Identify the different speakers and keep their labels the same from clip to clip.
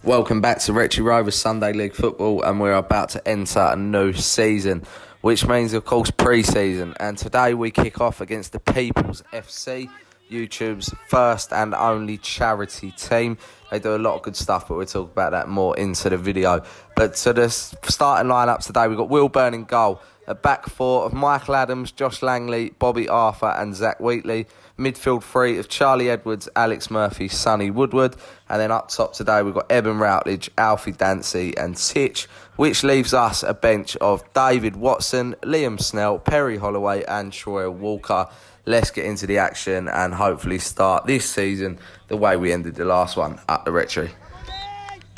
Speaker 1: Welcome back to Rectory Rovers Sunday League football, and we're about to enter a new season, which means, of course, pre-season. And today we kick off against the People's FC, YouTube's first and only charity team. They do a lot of good stuff, but we'll talk about that more into the video. But to the starting lineup today, we've got Will Burn in goal. A back four of Michael Adams, Josh Langley, Bobby Arthur and Zach Wheatley. Midfield three of Charlie Edwards, Alex Murphy, Sonny Woodward. And then up top today we've got Eben Routledge, Alfie Dancy and Titch, which leaves us a bench of David Watson, Liam Snell, Perry Holloway and Troy Walker. Let's get into the action and hopefully start this season the way we ended the last one at the Rectory.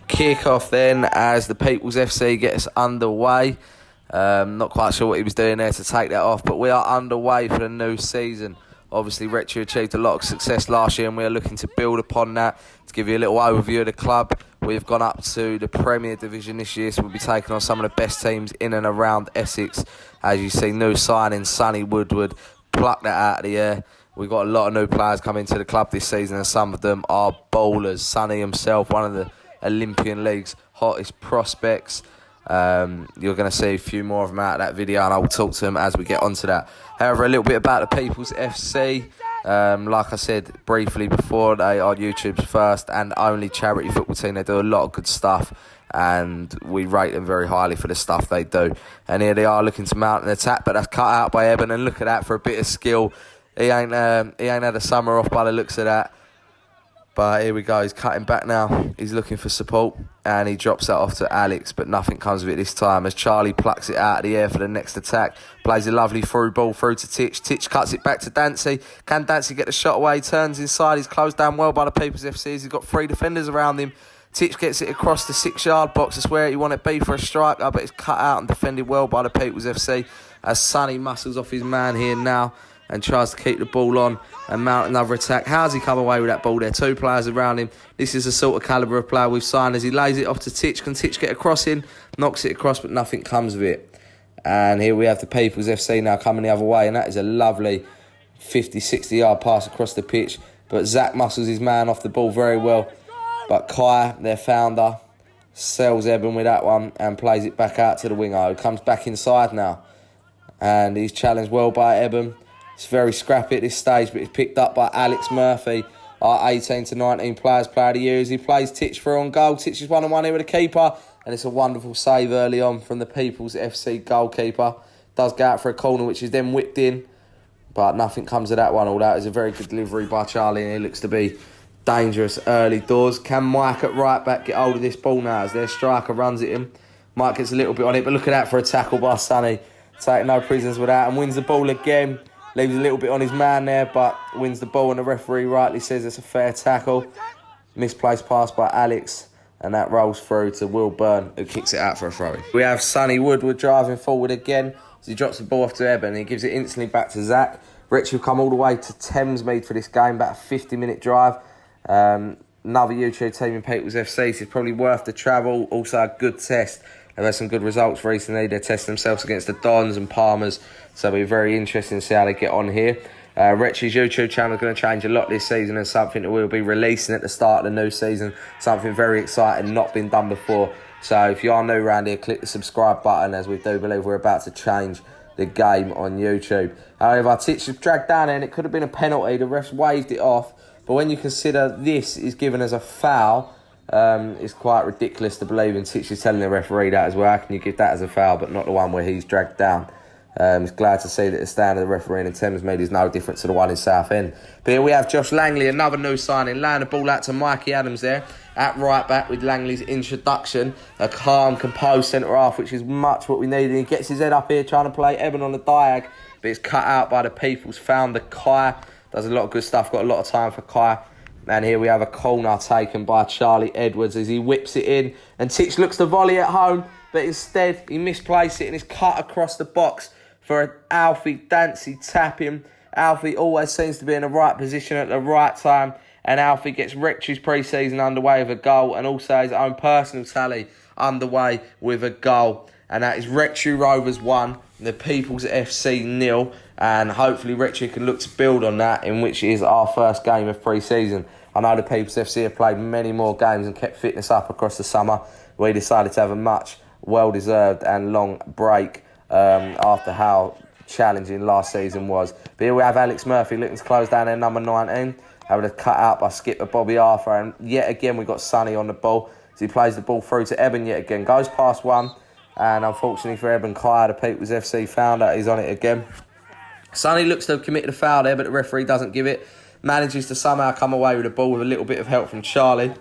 Speaker 1: Kick off then as the People's FC gets underway. Not quite sure what he was doing there to take that off, but we are underway for the new season. Obviously, Rectory achieved a lot of success last year and we are looking to build upon that. To give you a little overview of the club, we've gone up to the Premier Division this year, so we'll be taking on some of the best teams in and around Essex. As you see, new signing, Sonny Woodward, pluck that out of the air. We've got a lot of new players coming to the club this season and some of them are bowlers. Sonny himself, one of the Olympian League's hottest prospects. You're going to see a few more of them out of that video and I will talk to them as we get onto that. However, a little bit about the People's FC. Like I said briefly before, they are YouTube's first and only charity football team. They do a lot of good stuff and we rate them very highly for the stuff they do. And here they are looking to mount an attack, but that's cut out by Eben, and look at that for a bit of skill. He ain't had a summer off by the looks of that. But here we go, he's cutting back now. He's looking for support and he drops that off to Alex, but nothing comes of it this time as Charlie plucks it out of the air for the next attack. Plays a lovely through ball through to Titch. Titch cuts it back to Dancy. Can Dancy get the shot away? Turns inside. He's closed down well by the People's FC. He's got three defenders around him. Titch gets it across the 6-yard box. That's where you want it to be for a striker, but it's cut out and defended well by the People's FC as Sonny muscles off his man here now and tries to keep the ball on and mount another attack. How's he come away with that ball there? Two players around him. This is the sort of calibre of player we've signed as he lays it off to Titch. Can Titch get a cross in? Knocks it across, but nothing comes of it. And here we have the People's FC now coming the other way, and that is a lovely 50, 60-yard pass across the pitch. But Zach muscles his man off the ball very well. But Kai, their founder, sells Eben with that one and plays it back out to the winger, who comes back inside now. And he's challenged well by Eben. It's very scrappy at this stage, but it's picked up by Alex Murphy, our 18 to 19 players player of the year, as he plays Titch for on goal. Titch is 1-on-1 here with the keeper, and it's a wonderful save early on from the People's FC goalkeeper. Does go out for a corner, which is then whipped in, but nothing comes of that one. All that is a very good delivery by Charlie, and he looks to be dangerous early doors. Can Mike at right back get hold of this ball now as their striker runs at him? Mike gets a little bit on it, but look at that for a tackle by Sonny. Taking no prisoners with that and wins the ball again. Leaves a little bit on his man there, but wins the ball, and the referee rightly says it's a fair tackle. Misplaced pass by Alex, and that rolls through to Will Burn, who kicks it out for a throw-in. We have Sonny Woodward driving forward again as he drops the ball off to Eben, and he gives it instantly back to Zach. Rich will come all the way to Thamesmead for this game, about a 50-minute drive. Another YouTube team in People's FC, so it's probably worth the travel. Also a good test. They've had some good results recently. They're testing themselves against the Dons and Palmers, so it'll be very interesting to see how they get on here. Retchie's YouTube channel is going to change a lot this season, and something that we'll be releasing at the start of the new season. Something very exciting, not been done before. So if you are new around here, click the subscribe button, as we do believe we're about to change the game on YouTube. However, Titch was dragged down there and it could have been a penalty. The refs waved it off, but when you consider this is given as a foul, it's quite ridiculous to believe, and Titch is telling the referee that as well. How can you give that as a foul but not the one where he's dragged down? It's glad to see that the stand of the referee in Thamesmead is no different to the one in Southend. But here we have Josh Langley, another new signing, laying the ball out to Mikey Adams there at right back with Langley's introduction. A calm, composed centre half, which is much what we need. He gets his head up here trying to play Eben on the diag, but it's cut out by the People's founder Kai. Does a lot of good stuff, got a lot of time for Kai. And here we have a corner taken by Charlie Edwards as he whips it in. And Titch looks to volley at home, but instead he misplaced it and it's cut across the box for an Alfie Dancy tapping. Alfie always seems to be in the right position at the right time. And Alfie gets Rectory's pre-season underway with a goal and also his own personal tally underway with a goal. And that is Rectory Rovers 1, the People's FC 0. And hopefully Rectory can look to build on that, in which is our first game of pre-season. I know the People's FC have played many more games and kept fitness up across the summer. We decided to have a much well-deserved and long break after how challenging last season was. But here we have Alex Murphy looking to close down their number 19. Having a cut out by skipper Bobby Arthur, and yet again we got Sonny on the ball. So he plays the ball through to Eben yet again, goes past one, and unfortunately for Eben, Kiera, the People's FC founder, he's on it again. Sonny looks to have committed a foul there, but the referee doesn't give it. Manages to somehow come away with the ball with a little bit of help from Charlie.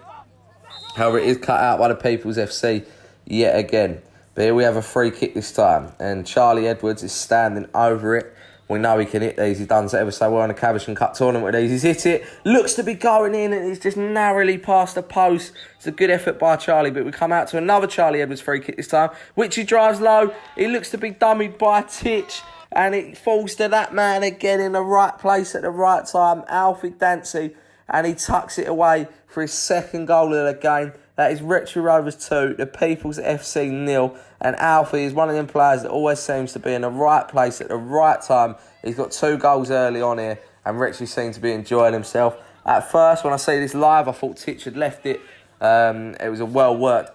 Speaker 1: However, it is cut out by the People's FC yet again. But here we have a free kick this time, and Charlie Edwards is standing over it. We know he can hit these. He's done so ever so well in the Caversham Cup tournament with these. He's hit it. Looks to be going in, and it's just narrowly past the post. It's a good effort by Charlie, but we come out to another Charlie Edwards free kick this time, which he drives low. He looks to be dummied by Titch, and it falls to that man again in the right place at the right time, Alfie Dancy, and he tucks it away for his second goal of the game. That is Rectory Rovers 2, the People's FC 0. And Alfie is one of them players that always seems to be in the right place at the right time. He's got 2 goals early on here, and Rectory seems to be enjoying himself. At first, when I see this live, I thought Titch had left it. It was a well-worked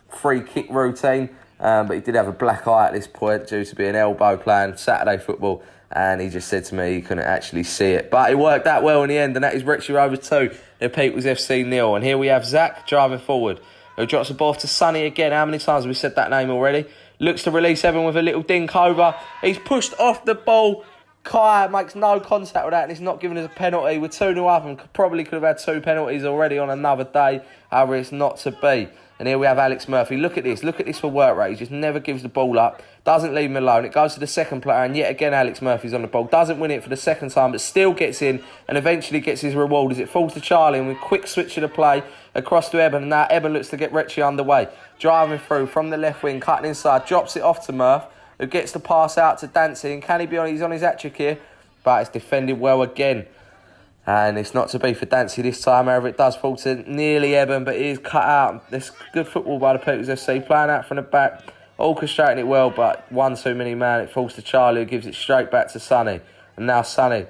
Speaker 1: free kick routine, but he did have a black eye at this point due to being elbow playing Saturday football. And he just said to me he couldn't actually see it. But it worked out well in the end, and that is Rectory Rovers 2, the People's FC 0. And here we have Zach driving forward, who drops the ball to Sonny again. How many times have we said that name already? Looks to release Evan with a little dink over. He's pushed off the ball. Kai makes no contact with that, and he's not giving us a penalty. We're 2-0 up and probably could have had 2 penalties already on another day. However, it's not to be. And here we have Alex Murphy. Look at this. Look at this for work rate. He just never gives the ball up. Doesn't leave him alone. It goes to the second player. And yet again, Alex Murphy's on the ball. Doesn't win it for the second time, but still gets in and eventually gets his reward as it falls to Charlie. And with a quick switch of the play across to Eben. And now Eben looks to get Rectory underway. Driving through from the left wing, cutting inside. Drops it off to Murph, who gets the pass out to Dancy. And can he be on? He's on his hat-trick here. But it's defended well again. And it's not to be for Dancy this time. However, it does fall to nearly Eben, but it is cut out. This good football by the People's FC, playing out from the back, orchestrating it well, but one too many man. It falls to Charlie, who gives it straight back to Sonny. And now Sonny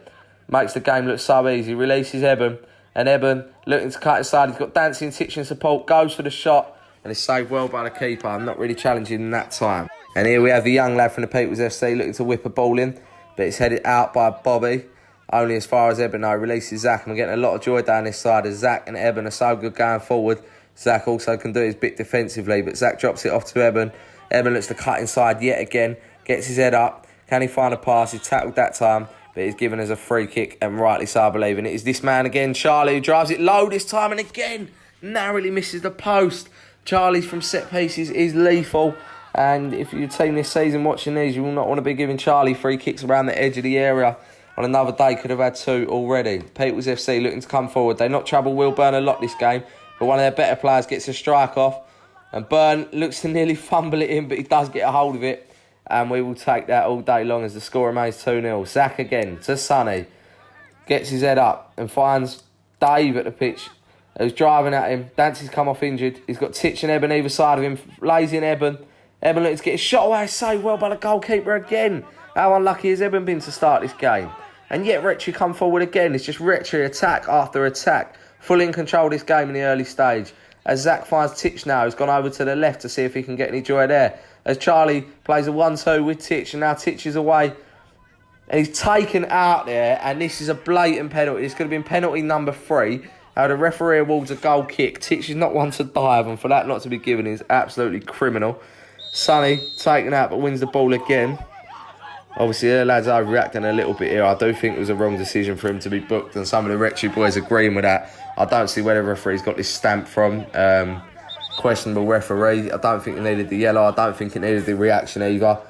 Speaker 1: makes the game look so easy. Releases Eben, and Eben looking to cut inside. He's got Dancy and Titch in support, goes for the shot, and it's saved well by the keeper. I'm not really challenging in that time. And here we have the young lad from the People's FC looking to whip a ball in, but it's headed out by Bobby. Only as far as Eben now releases Zach, and we're getting a lot of joy down this side as Zach and Eben are so good going forward. Zach also can do his bit defensively, but Zach drops it off to Eben. Eben looks to cut inside yet again, gets his head up. Can he find a pass? He's tackled that time, but he's given us a free kick, and rightly so, I believe. And it is this man again, Charlie, who drives it low this time, and again, narrowly misses the post. Charlie's from set pieces is lethal, and if you're a team this season watching these, you will not want to be giving Charlie free kicks around the edge of the area. On another day, could have had 2 already. People's FC looking to come forward. They not trouble Will Byrne a lot this game, but one of their better players gets a strike off. And Byrne looks to nearly fumble it in, but he does get a hold of it. And we will take that all day long as the score remains 2-0. Zach again to Sonny. Gets his head up and finds Dave at the pitch, who's driving at him. Dancy's come off injured. He's got Titch and Eben either side of him. Lays in Eben. Eben looking to get his shot away. Saved well by the goalkeeper again. How unlucky has Eben been to start this game? And yet Rectory come forward again. It's just Rectory attack after attack. Fully in control of this game in the early stage. As Zach finds Titch now, who's gone over to the left to see if he can get any joy there. As Charlie plays a 1-2 with Titch, and now Titch is away. And he's taken out there, and this is a blatant penalty. It's going to be penalty number 3. The referee awards a goal kick. Titch is not one to dive, and for that not to be given is absolutely criminal. Sonny taken out, but wins the ball again. Obviously, the lads are overreacting a little bit here. I do think it was a wrong decision for him to be booked, and some of the Rectory boys agreeing with that. I don't see where the referee's got this stamp from. Questionable referee. I don't think he needed the yellow. I don't think it needed the reaction either.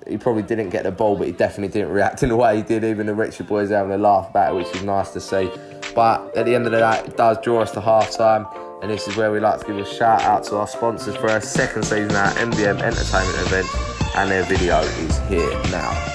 Speaker 1: He probably didn't get the ball, but he definitely didn't react in the way he did. Even the Rectory boys having a laugh back, which is nice to see. But at the end of the day, it does draw us to half-time. And this is where we like to give a shout out to our sponsors for our second season at MBM Entertainment event. And their video is here now.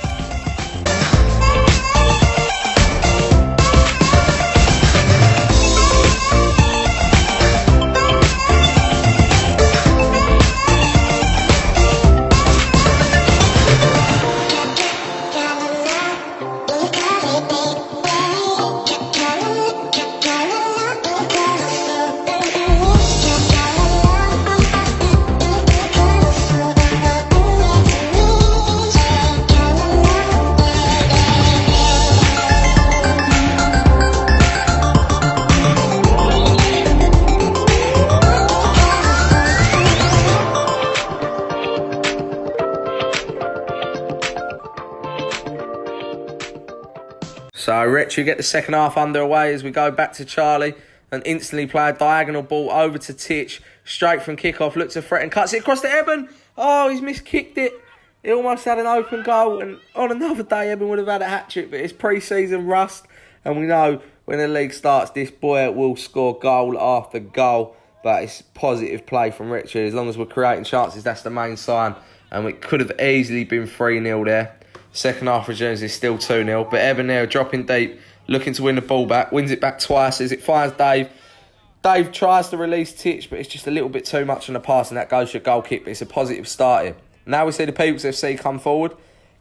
Speaker 1: Rectory get the second half underway as we go back to Charlie and instantly play a diagonal ball over to Titch. Straight from kick-off, looks to threaten, cuts it across to Eben. Oh, he's miskicked it. He almost had an open goal, and on another day, Eben would have had a hat-trick, but it's pre-season rust, and we know when the league starts, this boy will score goal after goal, but it's positive play from Rectory. As long as we're creating chances, that's the main sign, and it could have easily been 3-0 there. Second half resumes is still 2-0, but Eben there dropping deep, looking to win the ball back, wins it back twice as it finds Dave. Dave tries to release Titch, but it's just a little bit too much on the pass, and that goes for a goal kick, but it's a positive start here. Now we see the People's FC come forward.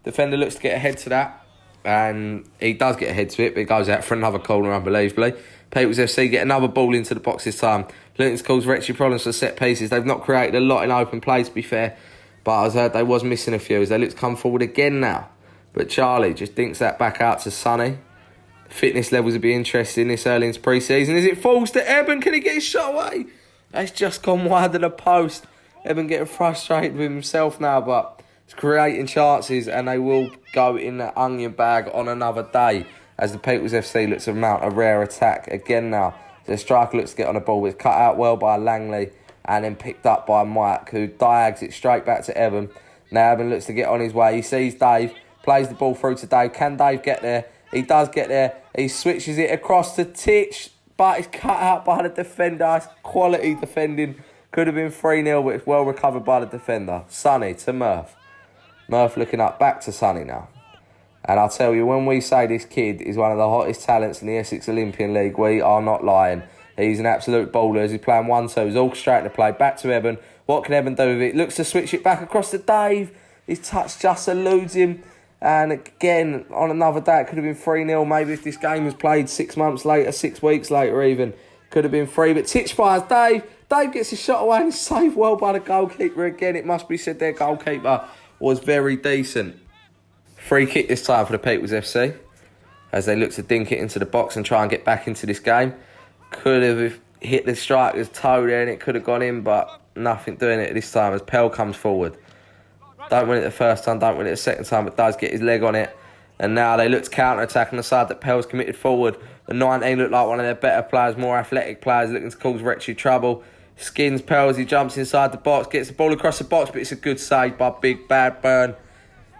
Speaker 1: Defender looks to get ahead to that, and he does get ahead to it, but it goes out for another corner, unbelievably. People's FC get another ball into the box this time. Luton's caused Rectory problems for set pieces. They've not created a lot in open play, to be fair, but as I heard, they was missing a few as they look to come forward again now. But Charlie just dinks that back out to Sonny. Fitness levels would be interesting this early into pre-season. As it falls to Eben, can he get his shot away? That's just gone wide of the post. Eben getting frustrated with himself now, but it's creating chances, and they will go in the onion bag on another day as the People's FC looks to mount a rare attack again now. The striker looks to get on the ball. It's cut out well by Langley and then picked up by Mike, who diags it straight back to Eben. Now Eben looks to get on his way. He sees Dave, plays the ball through to Dave. Can Dave get there? He does get there. He switches it across to Titch, but it's cut out by the defender. It's quality defending. Could have been 3-0, but it's well recovered by the defender. Sonny to Murph. Murph looking up back to Sonny now. And I'll tell you, when we say this kid is one of the hottest talents in the Essex Olympian League, we are not lying. He's an absolute baller as he's playing 1-2. He's orchestrating the play. Back to Eben. What can Eben do with it? Looks to switch it back across to Dave. His touch just eludes him. And again, on another day, it could have been 3-0. Maybe if this game was played 6 months later, 6 weeks later even, could have been 3. But Titch fires Dave. Dave gets his shot away and it's saved well by the goalkeeper again. It must be said their goalkeeper was very decent. Free kick this time for the People's FC as they look to dink it into the box and try and get back into this game. Could have hit the striker's toe there and it could have gone in, but nothing doing it this time as Pell comes forward. Don't win it the first time, don't win it the second time, but does get his leg on it. And now they look to counter-attack on the side that Pell's committed forward. The 19 look like one of their better players, more athletic players, looking to cause Rectory trouble. Skins Pell as he jumps inside the box, gets the ball across the box, but it's a good save by Big Bad Burn.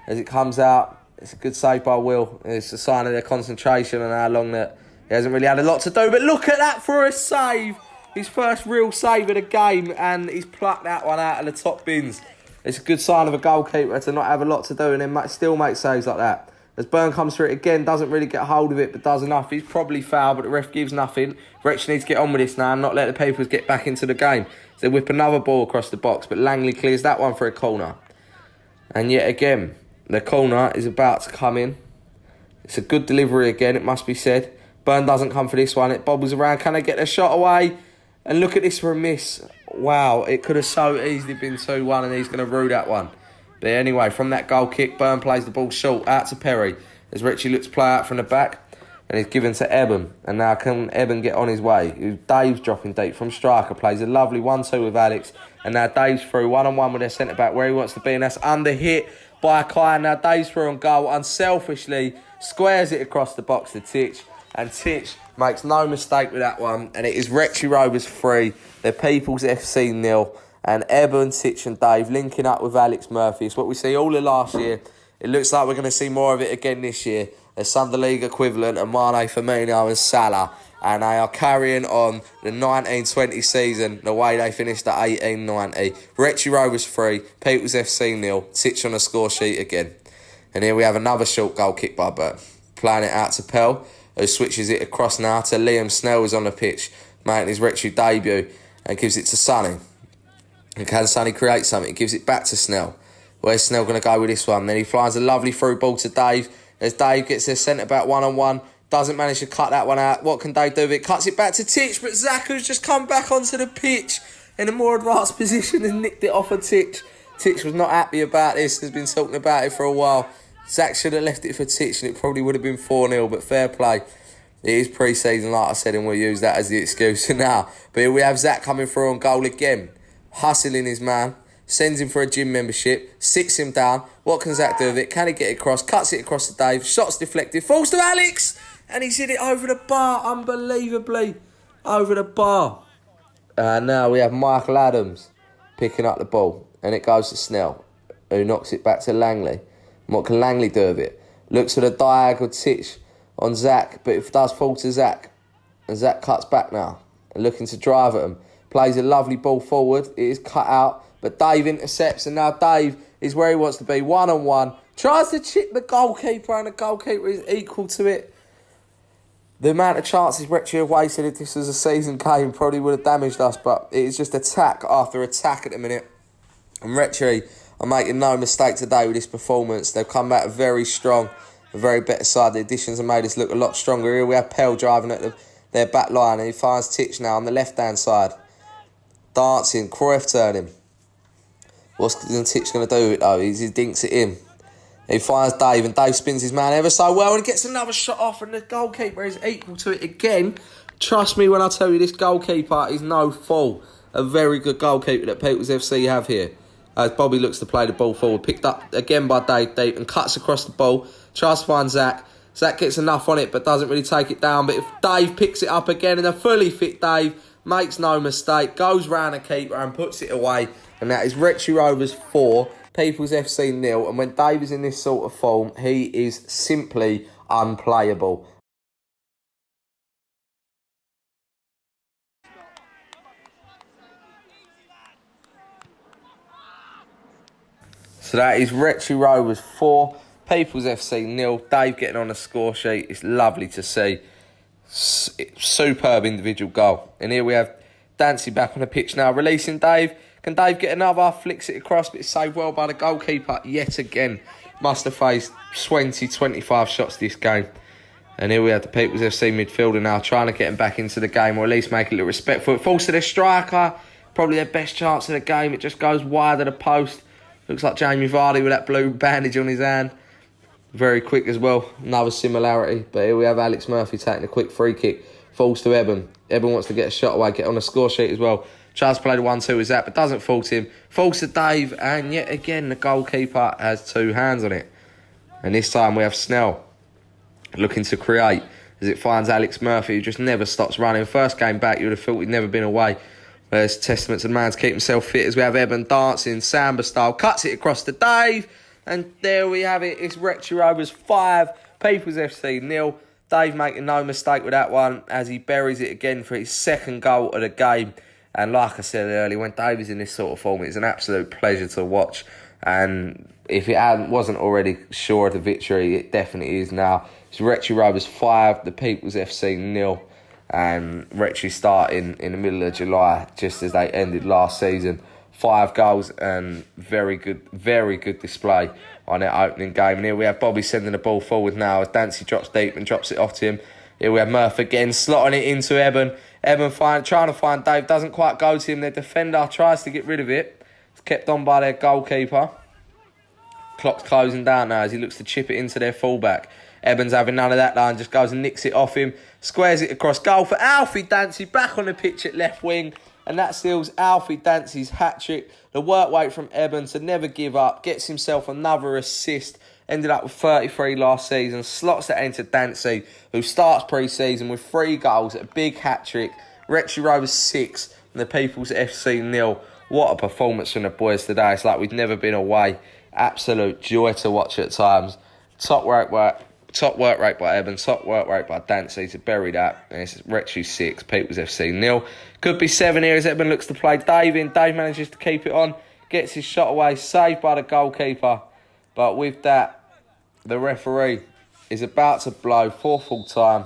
Speaker 1: As it comes out, it's a good save by Will. It's a sign of their concentration and how long that he hasn't really had a lot to do. But look at that for a save. His first real save of the game, and he's plucked that one out of the top bins. It's a good sign of a goalkeeper to not have a lot to do and then still make saves like that. As Byrne comes through it again, doesn't really get hold of it, but does enough. He's probably fouled, but the ref gives nothing. Rectory needs to get on with this now and not let the Peoples get back into the game. So they whip another ball across the box, but Langley clears that one for a corner. And yet again, the corner is about to come in. It's a good delivery again, it must be said. Byrne doesn't come for this one. It bobbles around. Can they get their shot away? And look at this for a miss. Wow, it could have so easily been 2-1 and he's going to rue that one. But anyway, from that goal kick, Byrne plays the ball short out to Perry. As Richie looks to play out from the back. And he's given to Eben. And now can Eben get on his way? Dave's dropping deep from striker. Plays a lovely 1-2 with Alex. And now Dave's through 1-on-1 with their centre-back where he wants to be. And that's under hit by Kai. And now Dave's through on goal. Unselfishly squares it across the box to Titch. And Titch makes no mistake with that one. And it is Rectory Rovers 3. The People's FC 0. And Eben, Titch and Dave linking up with Alex Murphy. It's what we see all of last year. It looks like we're going to see more of it again this year. The Sunday League equivalent of Mane, Firmino and Salah. And they are carrying on the 1920 season the way they finished at 1890. Rectory Rovers 3, People's FC 0. Titch on the score sheet again. And here we have another short goal kick by Burt. Playing it out to Pell, who switches it across now to Liam Snell, who's on the pitch, making his Rectory debut, and gives it to Sonny. And can Sonny create something? He gives it back to Snell. Where's Snell going to go with this one? Then he flies a lovely through ball to Dave. As Dave gets their centre-back 1-on-1. Doesn't manage to cut that one out. What can Dave do with it? Cuts it back to Titch, but Zaka's just come back onto the pitch in a more advanced position and nicked it off of Titch. Titch was not happy about this. Has been talking about it for a while. Zach should have left it for Titch and it probably would have been 4-0, but fair play. It is pre-season, like I said, and we'll use that as the excuse now. But here we have Zach coming through on goal again. Hustling his man. Sends him for a gym membership. Sits him down. What can Zach do with it? Can he get it across? Cuts it across to Dave. Shots deflected. Falls to Alex. and he's hit it over the bar, unbelievably, over the bar. And now we have Michael Adams picking up the ball, and it goes to Snell, who knocks it back to Langley. And what can Langley do with it? Looks for the diagonal titch on Zach, but it does fall to Zach. And Zach cuts back now, and looking to drive at him. Plays a lovely ball forward. It is cut out, but Dave intercepts, and now Dave is where he wants to be, one-on-one. Tries to chip the goalkeeper, and the goalkeeper is equal to it. The amount of chances Rectory have wasted if this was a season game probably would have damaged us, but it is just attack after attack at the minute. And Rectory are making no mistake today with this performance. They've come back very strong, a very better side. The additions have made us look a lot stronger. Here we have Pell driving at their back line, and he finds Titch now on the left-hand side. Dancing, Cruyff turning. What's Titch going to do with it though? He dinks it in. He finds Dave, and Dave spins his man ever so well, and he gets another shot off, and the goalkeeper is equal to it again. Trust me when I tell you, this goalkeeper is no fool. A very good goalkeeper that People's FC have here. As Bobby looks to play the ball forward, picked up again by Dave deep, and cuts across the ball. Tries to find Zach. Zach gets enough on it, but doesn't really take it down. But if Dave picks it up again, and a fully fit Dave makes no mistake, goes round the keeper and puts it away. And that is Rectory Rovers 4, People's FC 0. And when Dave is in this sort of form, he is simply unplayable. So that is Rectory Rovers 4, People's FC 0. Dave getting on the score sheet. It's lovely to see. Superb individual goal. And here we have Dancy back on the pitch now, releasing Dave. Can Dave get another? Flicks it across, but it's saved well by the goalkeeper yet again. Must have faced 20, 25 shots this game. And here we have the People's FC midfielder now trying to get him back into the game, or at least make it look respectful. It falls to the striker. Probably their best chance of the game. It just goes wide of the post. Looks like Jamie Vardy with that blue bandage on his hand. Very quick as well. Another similarity. But here we have Alex Murphy taking a quick free kick. Falls to Eben. Eben wants to get a shot away, get on the score sheet as well. Tries to play the 1-2 with that, but doesn't fault him. Falls to Dave, and yet again the goalkeeper has two hands on it. And this time we have Snell looking to create as it finds Alex Murphy, who just never stops running. First game back, you would have thought he'd never been away. There's testament to the man to keep himself fit as we have Eben dancing, Samba style, cuts it across to Dave. And there we have it. It's Rectory Rovers 5, People's FC 0. Dave making no mistake with that one as he buries it again for his second goal of the game. And like I said earlier, when Dave is in this sort of form, it's an absolute pleasure to watch. And if it wasn't already sure of the victory, it definitely is now. It's Rectory Rovers 5, the People's FC 0. And Rectory starting in the middle of July, just as they ended last season. 5 goals and very good display on their opening game. And here we have Bobby sending the ball forward now as Dancy drops deep and drops it off to him. Here we have Murph again, slotting it into Eben. Eben trying to find Dave, doesn't quite go to him. Their defender tries to get rid of it. It's kept on by their goalkeeper. Clock's closing down now as he looks to chip it into their fullback. Eben's having none of that line, just goes and nicks it off him. Squares it across goal for Alfie Dancy, back on the pitch at left wing. And that seals Alfie Dancy's hat-trick. The work rate from Eben to never give up. Gets himself another assist. Ended up with 33 last season. Slots that into Dancy, who starts pre-season with 3 goals. A big hat-trick. Rectory Rovers 6 and the People's FC 0. What a performance from the boys today. It's like we've never been away. Absolute joy to watch at times. Top work rate by Eben, top work rate by Dancy to bury that. And it's Rectory 6, People's FC 0. Could be 7 here as Eben looks to play Dave in. Dave manages to keep it on, gets his shot away, saved by the goalkeeper. But with that, the referee is about to blow for full time.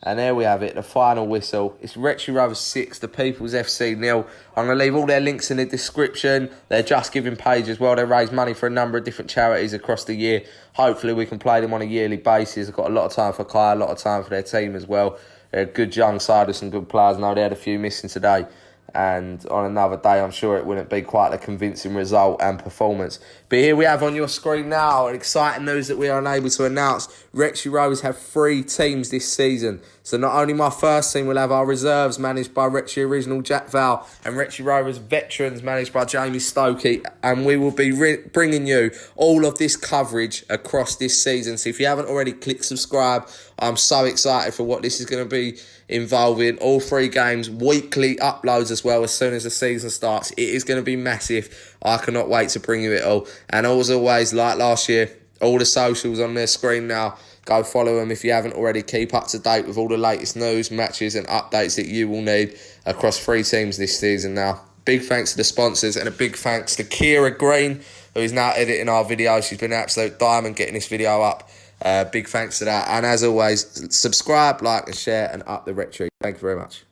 Speaker 1: And there we have it, the final whistle. It's Rectory Rovers 6, the People's FC 0. I'm going to leave all their links in the description. Their Just Giving page as well. They raise money for a number of different charities across the year. Hopefully we can play them on a yearly basis. I've got a lot of time for Kai, a lot of time for their team as well. They're a good young side with some good players. I know they had a few missing today. and on another day I'm sure it wouldn't be quite a convincing result and performance. But here we have on your screen now exciting news that we are unable to announce. Rectory Rovers have 3 teams this season. So not only my first team will have our reserves managed by Rectory original Jack Val and Rectory Rovers veterans managed by Jamie Stokey, and we will be bringing you all of this coverage across this season. So if you haven't already, click subscribe. I'm so excited for what this is going to be involving. All 3 games, weekly uploads as well as soon as the season starts. It is going to be massive. I cannot wait to bring you it all. And as always, like last year, all the socials on their screen now. Go follow them if you haven't already. Keep up to date with all the latest news, matches and updates that you will need across 3 teams this season now. Big thanks to the sponsors and a big thanks to Kiera Green, who is now editing our videos. She's been an absolute diamond getting this video up. Big thanks to that. And as always, subscribe, like and share and up the Rectory. Thank you very much.